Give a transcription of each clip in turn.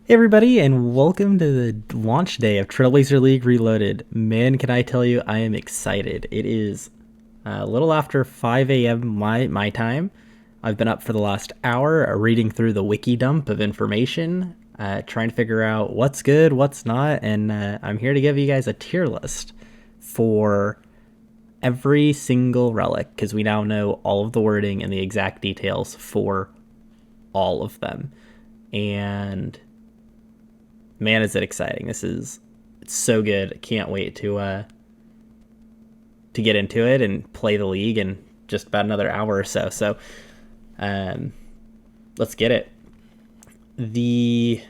Hey everybody, and welcome to the launch day of Trailblazer League Reloaded. Man, can I tell you, I am excited. It is a little after 5 a.m. my time. I've been up for the last hour reading through the wiki dump of information, trying to figure out what's good, what's not, and I'm here to give you guys a tier list for every single relic, because we now know all of the wording and the exact details for all of them. And man, is it exciting. It's so good. I can't wait to get into it and play the league in just about another hour or so. So let's get it. The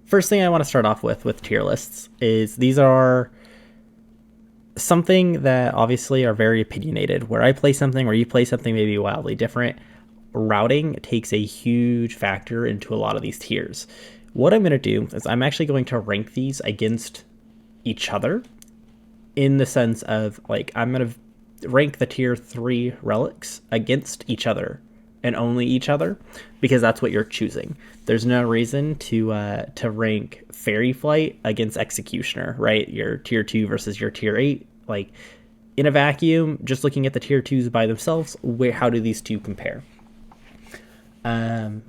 first thing I want to start off with tier lists is these are something that obviously are very opinionated. Where I play something, where you play something maybe wildly different, routing takes a huge factor into a lot of these tiers. What I'm going to do is I'm actually going to rank these against each other in the sense of, like, I'm going to rank the tier 3 relics against each other and only each other, because that's what you're choosing. There's no reason to rank Fairy Flight against Executioner, right? Your tier 2 versus your tier 8. Like, in a vacuum, just looking at the tier 2s by themselves, how do these two compare? And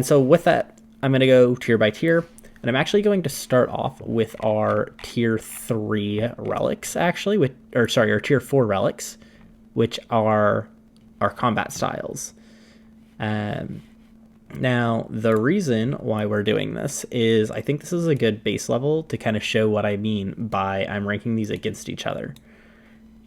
so with that, I'm going to go tier by tier, and I'm actually going to start off with our tier 3 relics, actually, our tier 4 relics, which are our combat styles. Now, the reason why we're doing this is I think this is a good base level to kind of show what I mean by I'm ranking these against each other.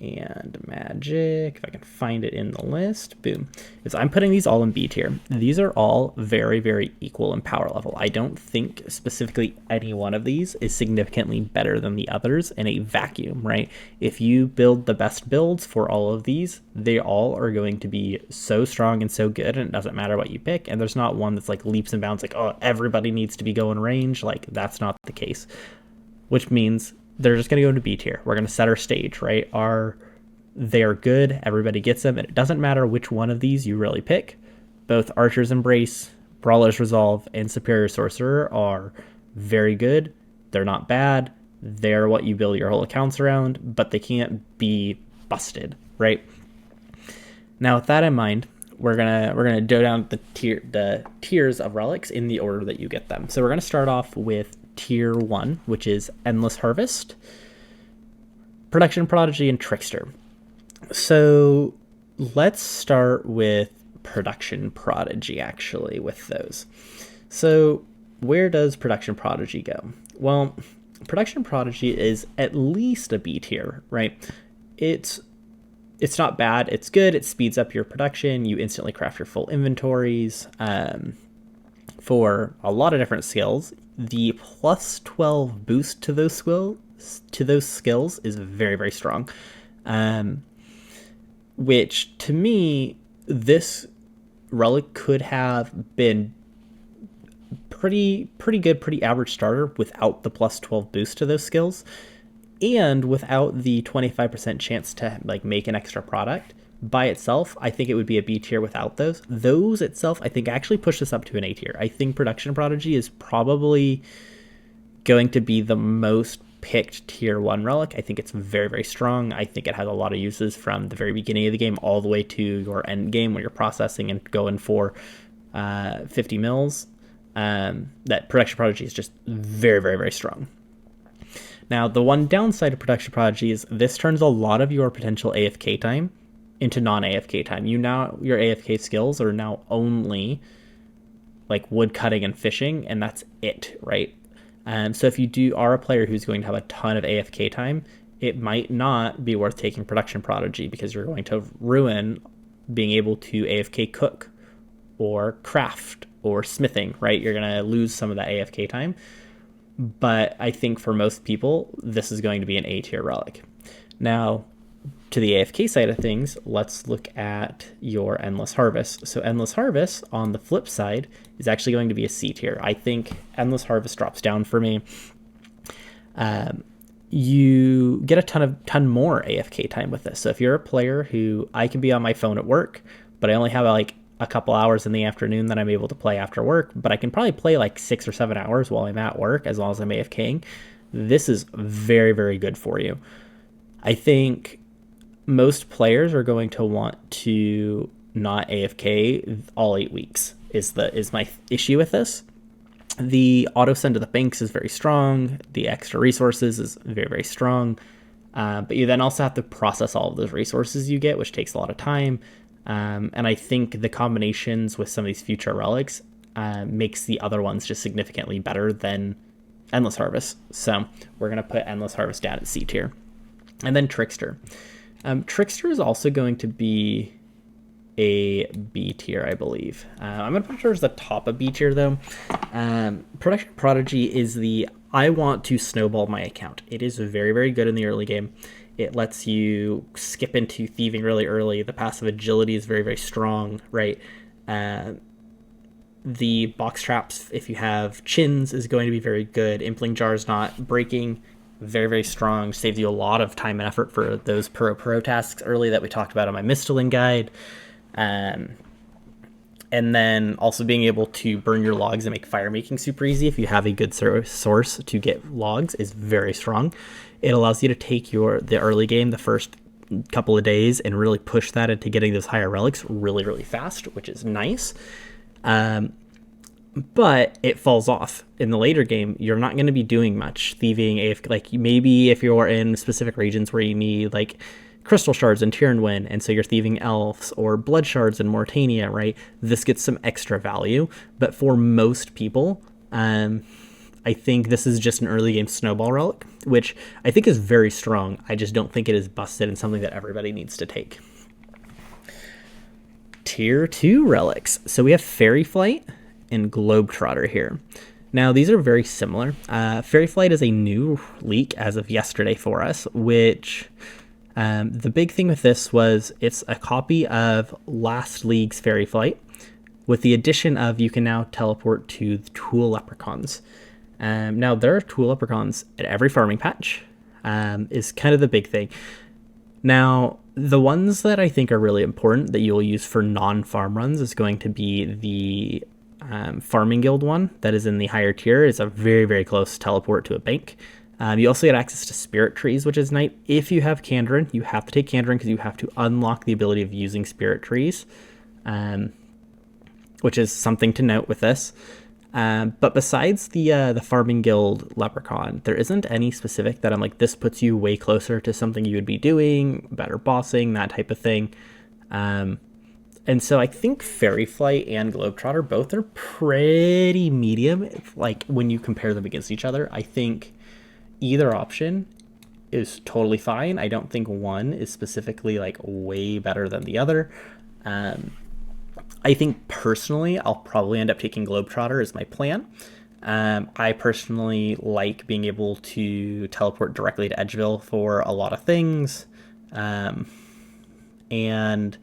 And magic, if I can find it in the list, boom. I'm putting these all in B tier. These are all very, very equal in power level. I don't think specifically any one of these is significantly better than the others in a vacuum, right? If you build the best builds for all of these, they all are going to be so strong and so good, and it doesn't matter what you pick. And there's not one that's like leaps and bounds, like, oh, everybody needs to be going range. Like, that's not the case, which means they're just going to go into B tier. We're going to set our stage, right? They're good. Everybody gets them. And it doesn't matter which one of these you really pick. Both Archer's Embrace, Brawler's Resolve, and Superior Sorcerer are very good. They're not bad. They're what you build your whole accounts around, but they can't be busted, right? Now, with that in mind, we're gonna go down the tiers of relics in the order that you get them. So we're gonna start off with tier 1, which is Endless Harvest, Production Prodigy, and Trickster. So let's start with Production Prodigy, actually, with those. So where does Production Prodigy go? Well, Production Prodigy is at least a B tier, right? It's not bad. It's good. It speeds up your production. You instantly craft your full inventories for a lot of different skills. The plus 12 boost to those skills is very, very strong. Which, to me, this relic could have been pretty good, pretty average starter without the plus 12 boost to those skills, and without the 25% chance to like make an extra product. By itself, I think it would be a B tier without those. Those itself, I think, actually push this up to an A tier. I think Production Prodigy is probably going to be the most picked tier 1 relic. I think it's very, very strong. I think it has a lot of uses from the very beginning of the game all the way to your end game when you're processing and going for 50 mils. That Production Prodigy is just very, very, very strong. Now, the one downside of Production Prodigy is this turns a lot of your potential AFK time into non-AFK time. Your AFK skills are now only like wood cutting and fishing, and that's it, right? So if you are a player who's going to have a ton of AFK time, it might not be worth taking Production Prodigy, because you're going to ruin being able to AFK cook or craft or smithing, right? You're going to lose some of that AFK time. But I think for most people, this is going to be an A tier relic. Now, to the AFK side of things, let's look at your Endless Harvest. So Endless Harvest, on the flip side, is actually going to be a C tier. I think Endless Harvest drops down for me. You get a ton more AFK time with this. So if you're a player who, I can be on my phone at work, but I only have like a couple hours in the afternoon that I'm able to play after work, but I can probably play like 6 or 7 hours while I'm at work as long as I'm AFKing. This is very, very good for you. I think most players are going to want to not AFK all 8 weeks is my issue with this. The auto send to the banks is very strong. The extra resources is very, very strong. But you then also have to process all of those resources you get, which takes a lot of time. And I think the combinations with some of these future relics makes the other ones just significantly better than Endless Harvest. So we're going to put Endless Harvest down at C tier. And then Trickster. Trickster is also going to be a B tier, I believe. I'm going to put it towards the top of B tier, though. Production Prodigy is the I want to snowball my account. It is very, very good in the early game. It lets you skip into thieving really early. The passive agility is very, very strong, right? The box traps, if you have chins, is going to be very good. Impling Jar is not breaking. Very, very strong. Saves you a lot of time and effort for those pro tasks early that we talked about on my Mistling guide. And then also being able to burn your logs and make fire making super easy if you have a good source to get logs is very strong. It allows you to take the early game, the first couple of days, and really push that into getting those higher relics really, really fast, which is nice. But it falls off in the later game. You're not going to be doing much thieving. Like maybe if you're in specific regions where you need like crystal shards in Tyrannwyn, and so you're thieving elves, or blood shards in Mortania, right? This gets some extra value. But for most people, I think this is just an early game snowball relic, which I think is very strong. I just don't think it is busted and something that everybody needs to take. Tier 2 relics. So we have Fairy Flight and Globetrotter here. Now, these are very similar. Fairy Flight is a new leak as of yesterday for us, which the big thing with this was it's a copy of last league's Fairy Flight with the addition of you can now teleport to the Tool Leprechauns. Now, there are Tool Leprechauns at every farming patch, is kind of the big thing. Now, the ones that I think are really important that you'll use for non-farm runs is going to be the Farming Guild one that is in the higher tier. It's a very, very close teleport to a bank. You also get access to Spirit Trees, which is nice. If you have Kandarin, you have to take Kandarin because you have to unlock the ability of using Spirit Trees, which is something to note with this. But besides the Farming Guild Leprechaun, there isn't any specific that I'm like, this puts you way closer to something you would be doing, better bossing, that type of thing. And so I think Fairy Flight and Globetrotter both are pretty medium. Like when you compare them against each other, I think either option is totally fine. I don't think one is specifically like way better than the other. I think personally, I'll probably end up taking Globetrotter as my plan. I personally like being able to teleport directly to Edgeville for a lot of things. And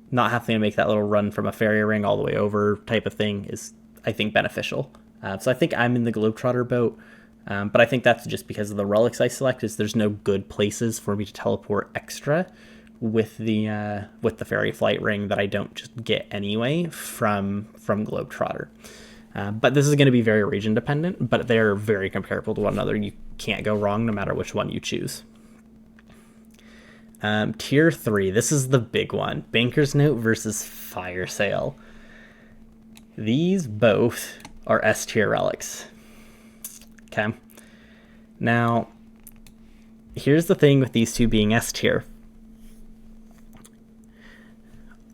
not having to make that little run from a fairy ring all the way over type of thing is, I think, beneficial. So I think I'm in the Globetrotter boat. But I think that's just because of the relics I select, is there's no good places for me to teleport extra with the Fairy Flight ring that I don't just get anyway from Globetrotter. But this is going to be very region dependent, but they're very comparable to one another. You can't go wrong no matter which one you choose. Tier 3, this is the big one. Banker's Note versus Fire Sale. These both are S tier relics. Okay. Now, here's the thing with these two being S tier.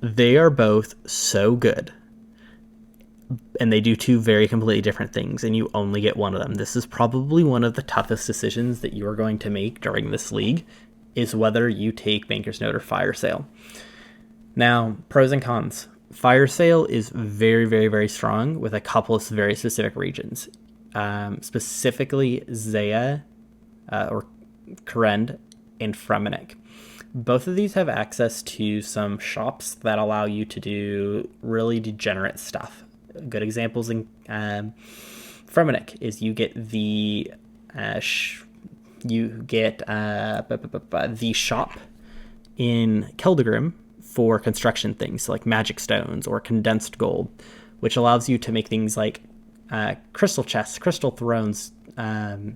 They are both so good, and they do two very completely different things, and you only get one of them. This is probably one of the toughest decisions that you are going to make during this league, is whether you take Banker's Note or Fire Sale. Now, pros and cons. Fire Sale is very, very, very strong with a couple of very specific regions. Specifically Zaya, or Korend, and Fremennik. Both of these have access to some shops that allow you to do really degenerate stuff. Good examples in Fremennik is you get the the shop in Keldegrim for construction things, like magic stones or condensed gold, which allows you to make things like crystal chests, crystal thrones, and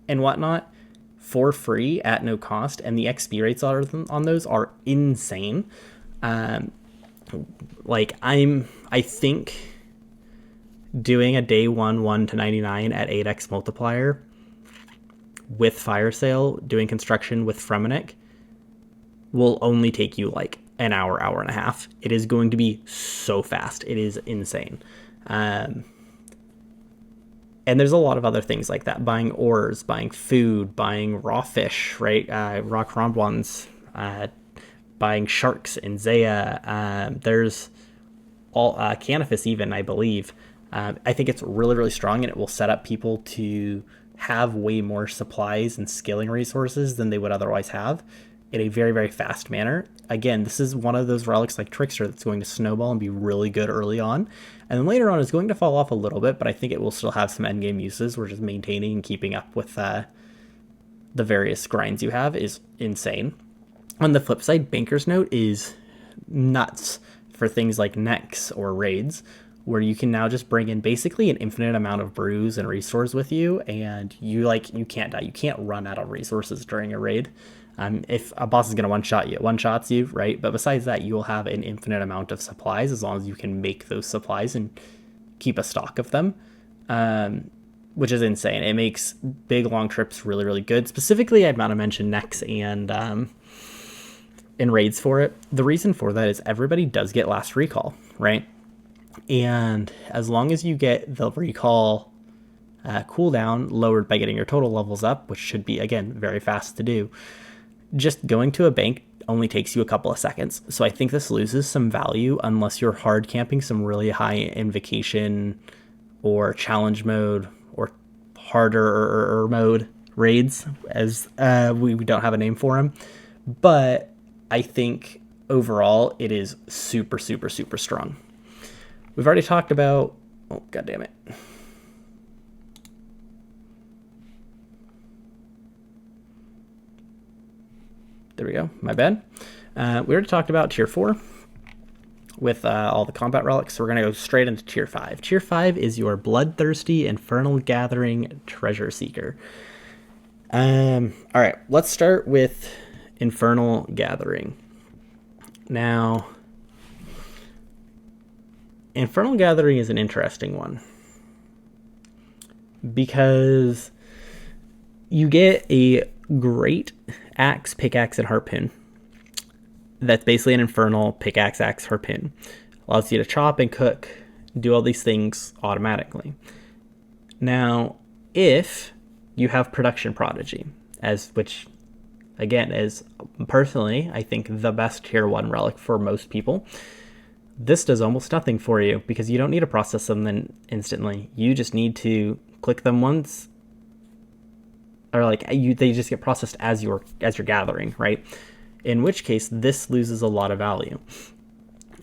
whatnot for free at no cost. And the XP rates on those are insane. Like I think doing a day 1 to 99 at 8x multiplier with Fire Sale, doing construction with Fremennik, will only take you like an hour, hour and a half. It is going to be so fast. It is insane. And there's a lot of other things like that. Buying ores, buying food, buying raw fish, right? Raw cromwans, buying sharks in Zaya. There's all Canifis even, I believe. I think it's really, really strong, and it will set up people to have way more supplies and scaling resources than they would otherwise have in a very, very fast manner. Again, this is one of those relics like Trickster that's going to snowball and be really good early on. And then later on is going to fall off a little bit, but I think it will still have some endgame uses. We're just maintaining and keeping up with the various grinds you have is insane. On the flip side, Banker's Note is nuts for things like Nex or raids, where you can now just bring in basically an infinite amount of brews and resources with you, and you can't die. You can't run out of resources during a raid. If a boss is going to one-shot you, it one-shots you, right? But besides that, you will have an infinite amount of supplies as long as you can make those supplies and keep a stock of them, which is insane. It makes big, long trips really, really good. Specifically, I'd want to mention Nex and in raids for it. The reason for that is everybody does get last recall, right? And as long as you get the recall cooldown lowered by getting your total levels up, which should be, again, very fast to do, just going to a bank only takes you a couple of seconds. So I think this loses some value unless you're hard camping some really high invocation or challenge mode or harder mode raids, as we don't have a name for them. But I think overall it is super, super, super strong. We've already talked about, oh, God damn it. There we go, my bad. We already talked about tier 4 with all the combat relics, so we're gonna go straight into tier 5. Tier 5 is your Bloodthirsty Infernal Gathering Treasure Seeker. All right, let's start with Infernal Gathering. Now, Infernal Gathering is an interesting one because you get a great axe, pickaxe, and harpoon. That's basically an infernal pickaxe, axe, harpoon. Allows you to chop and cook, do all these things automatically. Now, if you have Production Prodigy, which again is personally, I think, the best tier 1 relic for most people, this does almost nothing for you because you don't need to process them then instantly. You just need to click them once, or they just get processed as you're gathering, right? In which case, this loses a lot of value.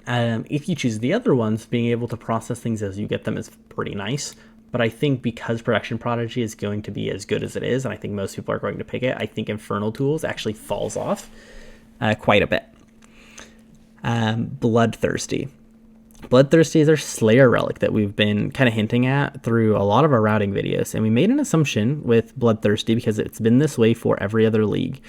If you choose the other ones, being able to process things as you get them is pretty nice. But I think because Production Prodigy is going to be as good as it is, and I think most people are going to pick it, I think Infernal Tools actually falls off quite a bit. Bloodthirsty. Bloodthirsty is our Slayer relic that we've been kind of hinting at through a lot of our routing videos. And we made an assumption with Bloodthirsty because it's been this way for every other league,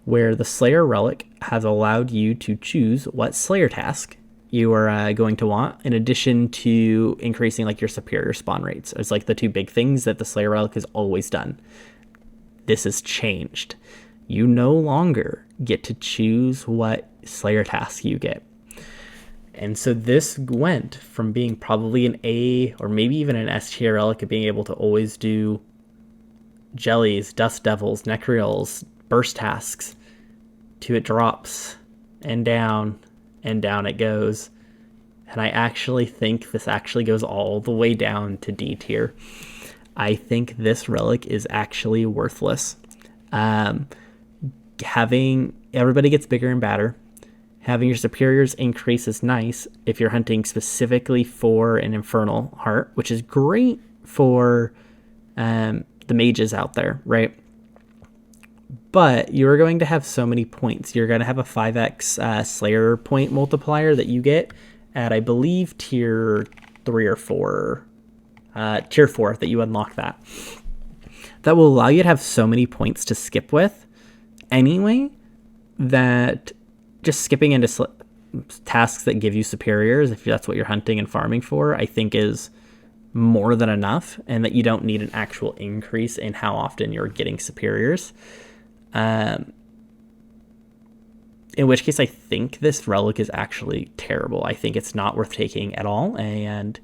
where the Slayer relic has allowed you to choose what Slayer task you are going to want, in addition to increasing your superior spawn rates. It's the two big things that the Slayer relic has always done. This has changed. You no longer get to choose what Slayer task you get. And so this went from being probably an A or maybe even an S tier relic of being able to always do jellies, dust devils, necreals, burst tasks, to it drops and down it goes. And I actually think this actually goes all the way down to D tier. I think this relic is actually worthless. Having everybody gets bigger and badder. Having your superiors increase is nice if you're hunting specifically for an Infernal Heart, which is great for the mages out there, right? but you're going to have so many points. You're going to have a 5x Slayer point multiplier that you get at, I believe, tier 3 or 4. Tier 4 that you unlock that. That will allow you to have so many points to skip with anyway, that just skipping into tasks that give you superiors, if that's what you're hunting and farming for, I think is more than enough, and that you don't need an actual increase in how often you're getting superiors. In which case, I think this relic is actually terrible. I think it's not worth taking at all. And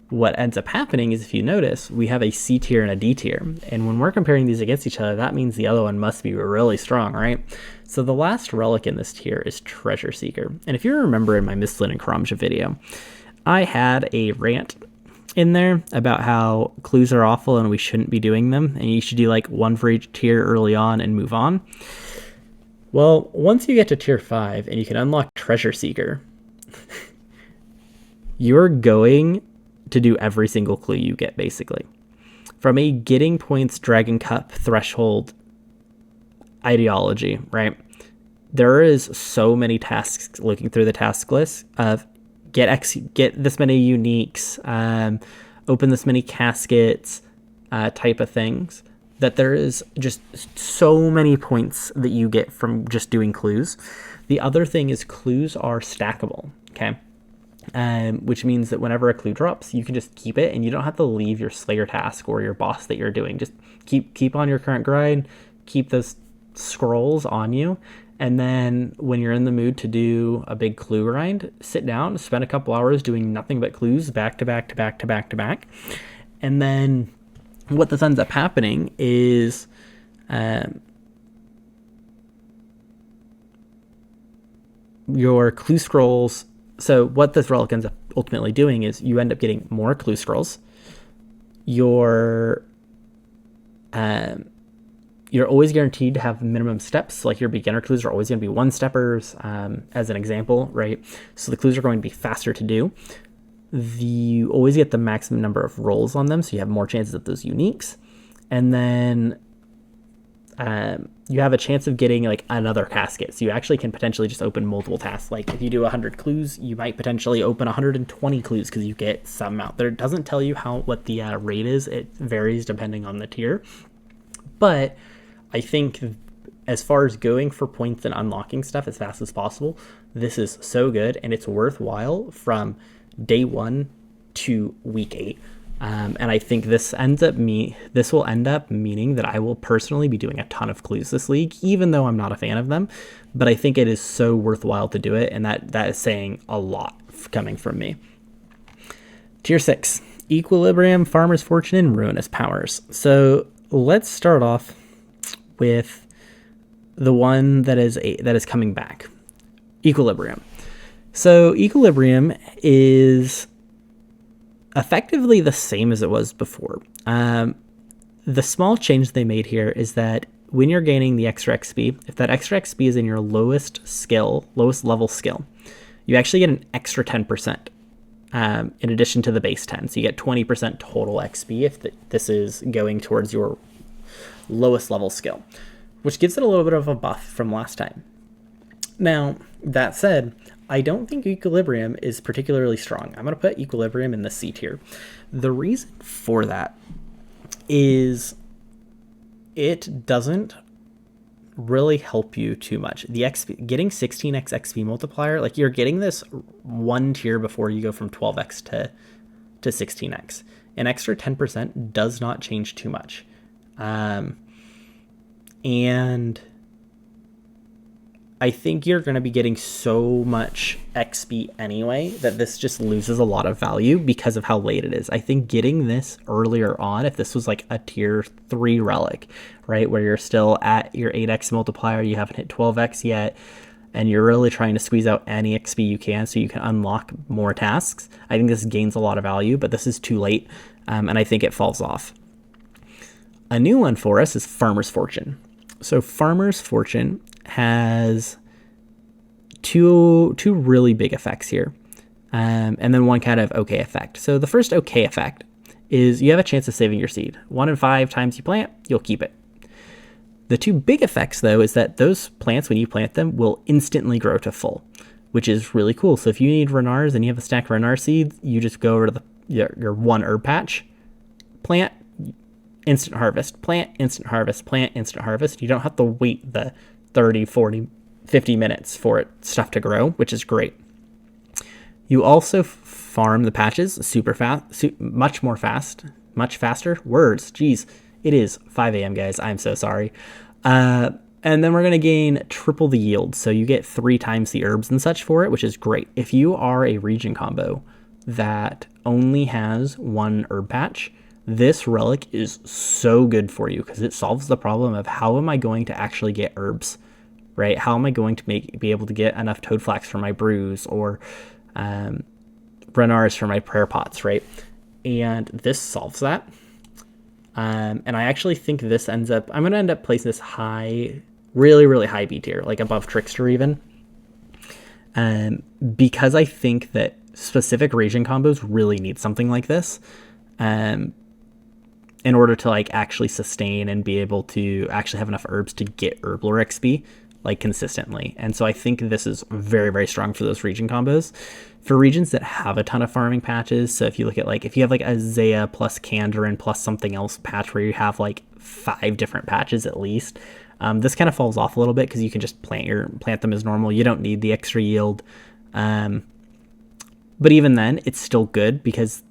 what ends up happening is, if you notice, we have a C tier and a D tier. And when we're comparing these against each other, that means the other one must be really strong, right? So the last relic in this tier is Treasure Seeker. And if you remember in my Mistlin and Karamja video, I had a rant in there about how clues are awful and we shouldn't be doing them, and you should do like one for each tier early on and move on. Well, once you get to tier 5 and you can unlock Treasure Seeker, you're going to do every single clue you get, basically. From a getting points Dragon Cup threshold ideology, right? There is so many tasks looking through the task list of get this many uniques, open this many caskets, type of things, that there is just so many points that you get from just doing clues. The other thing is clues are stackable, okay? Which means that whenever a clue drops, you can just keep it, and you don't have to leave your Slayer task or your boss that you're doing. Just keep on your current grind, keep those scrolls on you, and then when you're in the mood to do a big clue grind, sit down, spend a couple hours doing nothing but clues back to back to back to back to back. And then what this ends up happening is your clue scrolls. So what this relic ends up ultimately doing is you end up getting more clue scrolls. You're always guaranteed to have minimum steps. Like your beginner clues are always going to be one-steppers, as an example, right? So the clues are going to be faster to do. You always get the maximum number of rolls on them, so you have more chances of those uniques. And then you have a chance of getting like another casket. So you actually can potentially just open multiple tasks. Like if you do 100 clues, you might potentially open 120 clues because you get some out there. It doesn't tell you what the rate is. It varies depending on the tier. But I think as far as going for points and unlocking stuff as fast as possible, this is so good, and it's worthwhile from day 1 to week 8. And I think this will end up meaning that I will personally be doing a ton of clues this league, even though I'm not a fan of them. But I think it is so worthwhile to do it, and that is saying a lot coming from me. Tier 6, Equilibrium, Farmer's Fortune, and Ruinous Powers. So let's start off with the one that is coming back, Equilibrium. So Equilibrium is effectively the same as it was before. The small change they made here is that when you're gaining the extra XP, if that extra XP is in your lowest level skill, you actually get an extra 10%. In addition to the base 10. So you get 20% total XP if this is going towards your lowest level skill, which gives it a little bit of a buff from last time. Now, that said, I don't think Equilibrium is particularly strong. I'm going to put Equilibrium in the C tier. The reason for that is it doesn't really help you too much. The XP, getting 16x XP multiplier, like you're getting this one tier before you go from 12x to 16x. An extra 10% does not change too much. And I think you're going to be getting so much XP anyway that this just loses a lot of value because of how late it is. I think getting this earlier on, if this was like a tier 3 relic, right, where you're still at your 8x multiplier, you haven't hit 12x yet, and you're really trying to squeeze out any XP you can so you can unlock more tasks, I think this gains a lot of value, but this is too late, and I think it falls off. A new one for us is Farmer's Fortune. So Farmer's Fortune has two really big effects here, and then one kind of okay effect. So the first okay effect is you have a chance of saving your seed. 1 in 5 times you plant, you'll keep it. The two big effects, though, is that those plants, when you plant them, will instantly grow to full, which is really cool. So if you need Renars and you have a stack of Renar seeds, you just go over to your one herb patch, plant, instant harvest, plant, instant harvest, plant, instant harvest. You don't have to wait the 30, 40, 50 minutes for stuff to grow, which is great. You also farm the patches super fast, much faster. Words, geez. It is 5 a.m., guys. I'm so sorry. And then we're going to gain triple the yield. So you get 3 times the herbs and such for it, which is great. If you are a region combo that only has 1 herb patch, this relic is so good for you because it solves the problem of how am I going to actually get herbs, right? How am I going to be able to get enough toadflax for my brews or Renars for my prayer pots, right? And this solves that. And I actually think this I'm going to end up placing this high, really, really high B tier, like above Trickster even. Because I think that specific region combos really need something like this. In order to like actually sustain and be able to actually have enough herbs to get Herblore XP like consistently. And so I think this is very, very strong for those region combos. For regions that have a ton of farming patches, so if you look at like, if you have like a Zaya plus Kandarin plus something else patch where you have like 5 different patches at least, this kind of falls off a little bit because you can just plant them as normal. You don't need the extra yield. But even then, it's still good because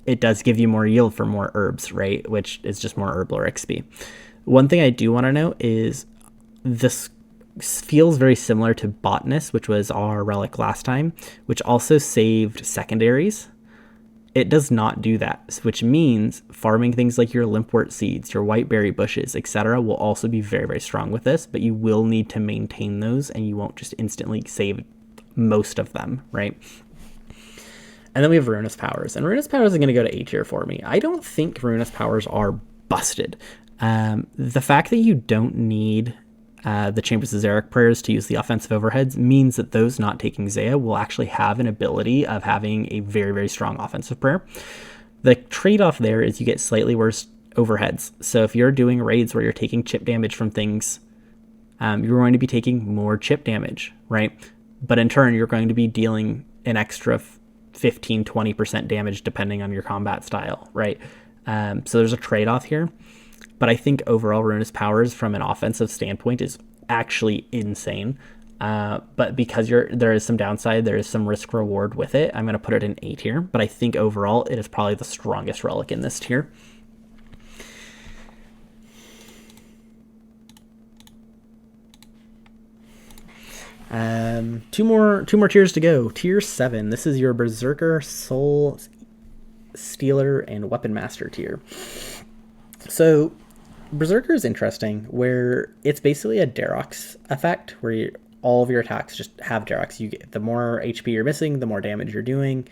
it does give you more yield for more herbs, right? Which is just more Herblore XP. One thing I do want to note is this feels very similar to Botanist, which was our relic last time, which also saved secondaries. It does not do that, which means farming things like your limpwort seeds, your whiteberry bushes, etc. will also be very, very strong with this, but you will need to maintain those and you won't just instantly save most of them, right? And then we have Ruinous Powers, and Ruinous Powers are going to go to A tier for me. I don't think Ruinous Powers are busted. The fact that you don't need the Chambers of Zarek prayers to use the offensive overheads means that those not taking Zaya will actually have an ability of having a very, very strong offensive prayer. The trade-off there is you get slightly worse overheads. So if you're doing raids where you're taking chip damage from things, you're going to be taking more chip damage, right? But in turn, you're going to be dealing an extra 15-20% damage depending on your combat style, right? So there's a trade-off here. But I think overall Ruinous Powers from an offensive standpoint is actually insane. But because there is some downside, there is some risk reward with it, I'm going to put it in A tier. But I think overall it is probably the strongest relic in this tier. Two more tiers to go. Tier 7. This is your Berserker, Soul Stealer, and Weapon Master tier. So Berserker is interesting, where it's basically a Darox effect, where all of your attacks just have Darox. You get the more HP you're missing, the more damage you're doing.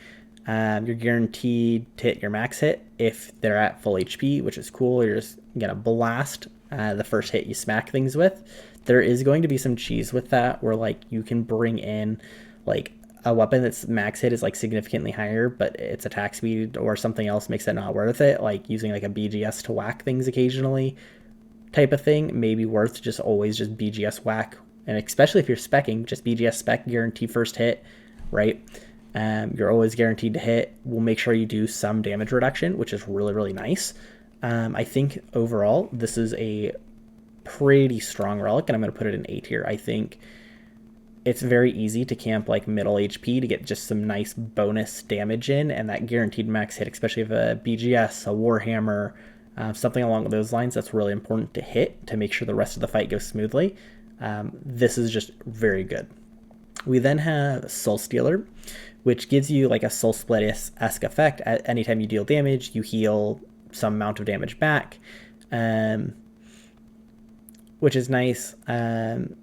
You're guaranteed to hit your max hit if they're at full HP, which is cool. You're just gonna blast the first hit you smack things with. There is going to be some cheese with that, where like you can bring in like a weapon that's max hit is like significantly higher, but its attack speed or something else makes it not worth it. Like using like a BGS to whack things occasionally type of thing may be worth just always just BGS whack. And especially if you're specking, just BGS spec, guarantee first hit, right? You're always guaranteed to hit. We'll make sure you do some damage reduction, which is really, really nice. I think overall, this is a pretty strong relic, and I'm going to put it in A tier. I think it's very easy to camp like middle HP to get just some nice bonus damage in, and that guaranteed max hit, especially if a BGS, a Warhammer, something along those lines, that's really important to hit to make sure the rest of the fight goes smoothly. This is just very good. We then have Soul Stealer, which gives you like a Soul Split-esque effect. Anytime you deal damage, you heal some amount of damage back, which is nice.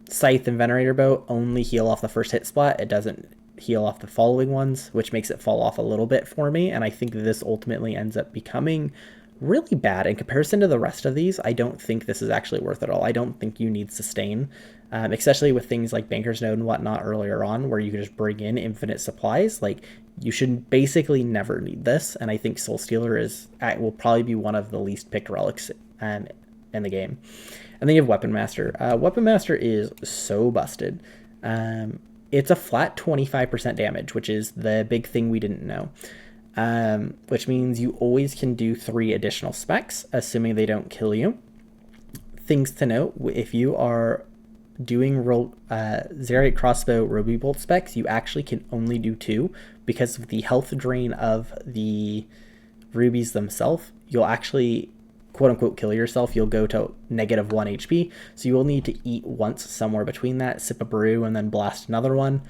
Scythe and Venerator Bow only heal off the first hit splat. It doesn't heal off the following ones, which makes it fall off a little bit for me, and I think this ultimately ends up becoming really bad. In comparison to the rest of these, I don't think this is actually worth it all. I don't think you need sustain, especially with things like Banker's Node and whatnot earlier on, where you can just bring in infinite supplies. Like, you should basically never need this, and I think Soul Stealer will probably be one of the least picked relics in the game. And then you have Weapon Master. Weapon Master is so busted. It's a flat 25% damage, which is the big thing we didn't know. Which means you always can do 3 additional specs, assuming they don't kill you. Things to note, if you are doing Zerite Crossbow Ruby Bolt specs, you actually can only do 2 because of the health drain of the rubies themselves. You'll actually quote-unquote kill yourself. You'll go to -1 HP, so you will need to eat once somewhere between that, sip a brew, and then blast another one.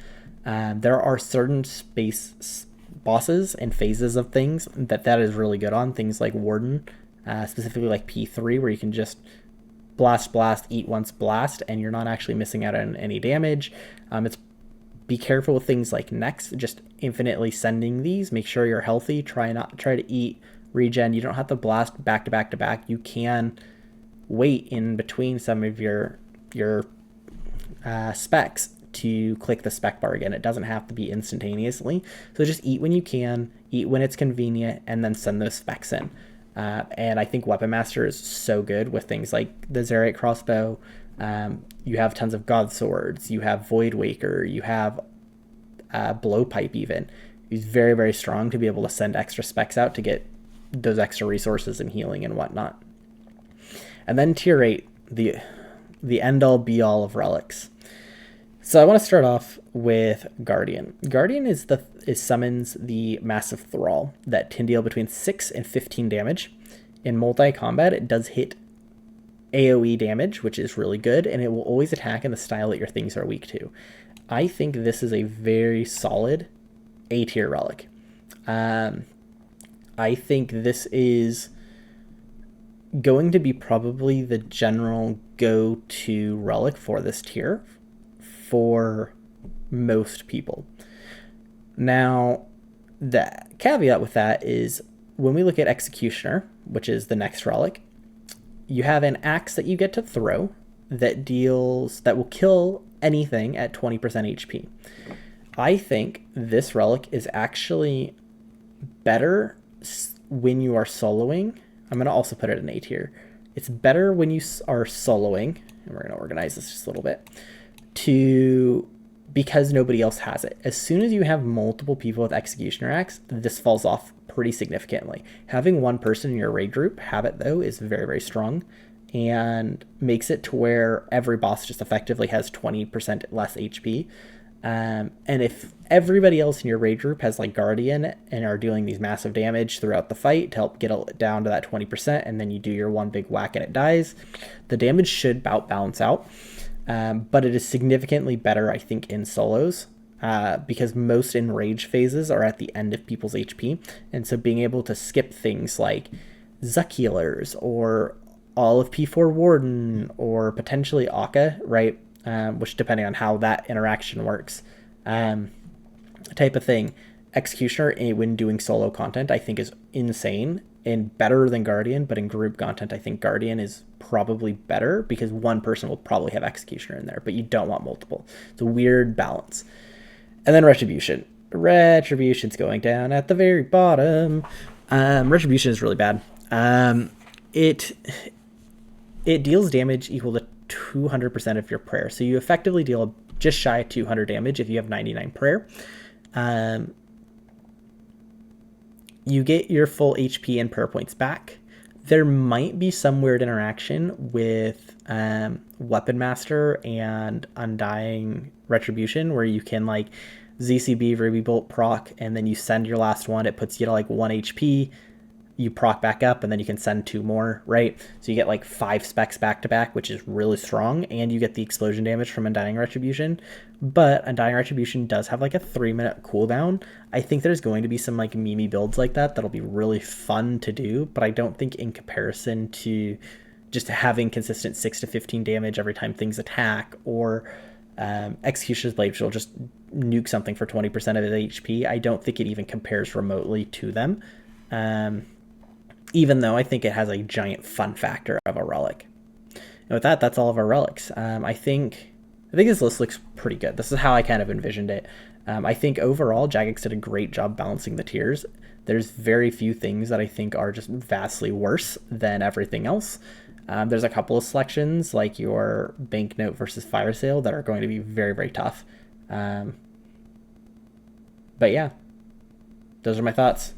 There are certain space bosses and phases of things that is really good on, things like Warden, specifically like P3, where you can just blast, eat once, blast, and you're not actually missing out on any damage. Be careful with things like Next, just infinitely sending these. Make sure you're healthy. Try to eat, regen. You don't have to blast back to back. You can wait in between some of your specs to click the spec bar again. It doesn't have to be instantaneously. So just eat when you can, eat when it's convenient, and then send those specs in. And I think Weapon Master is so good with things like the Zerite Crossbow. You have tons of God Swords. You have Void Waker. You have Blowpipe even. He's very, very strong to be able to send extra specs out to get those extra resources and healing and whatnot. And then tier 8, the end-all be-all of relics. So I want to start off with Guardian. Guardian summons the Massive Thrall that can deal between 6 and 15 damage. In multi-combat, it does hit AoE damage, which is really good, and it will always attack in the style that your things are weak to. I think this is a very solid A-tier relic. I think this is going to be probably the general go-to relic for this tier for most people. Now, the caveat with that is when we look at Executioner, which is the next relic, you have an axe that you get to throw that will kill anything at 20% HP. I think this relic is actually better when you are soloing. I'm going to also put it in A tier. It's better when you are soloing, and we're going to organize this just a little bit, because nobody else has it. As soon as you have multiple people with Executioner Axe, this falls off pretty significantly. Having one person in your raid group have it, though, is very, very strong and makes it to where every boss just effectively has 20% less HP. And if everybody else in your raid group has like Guardian and are doing these massive damage throughout the fight to help get it down to that 20%, and then you do your one big whack and it dies, the damage should about balance out. But it is significantly better, I think, in solos, because most enrage phases are at the end of people's HP. And so being able to skip things like Zuck Healers or all of P4 Warden or potentially Akka, right? Which, depending on how that interaction works, type of thing. Executioner, when doing solo content, I think is insane and better than Guardian, but in group content, I think Guardian is probably better because one person will probably have Executioner in there, but you don't want multiple. It's a weird balance. And then Retribution. Retribution's going down at the very bottom. Retribution is really bad. It deals damage equal to 200% of your prayer. So you effectively deal just shy of 200 damage if you have 99 prayer. You get your full HP and prayer points back. There might be some weird interaction with Weapon Master and Undying Retribution where you can like ZCB Ruby Bolt proc and then you send your last one. It puts you to like 1 HP. You proc back up and then you can send 2 more, right? So you get like 5 specs back to back, which is really strong, and you get the explosion damage from Undying Retribution. But Undying Retribution does have like a 3-minute cooldown. I think there's going to be some like meme builds like that that'll be really fun to do, but I don't think in comparison to just having consistent 6 to 15 damage every time things attack, or Executioner's Blade, which will just nuke something for 20% of its HP, I don't think it even compares remotely to them. Even though I think it has a giant fun factor of a relic. And with that, that's all of our relics. I think this list looks pretty good. This is how I kind of envisioned it. I think overall, Jagex did a great job balancing the tiers. There's very few things that I think are just vastly worse than everything else. There's a couple of selections like your Banknote versus Fire Sale that are going to be very, very tough. But yeah, those are my thoughts.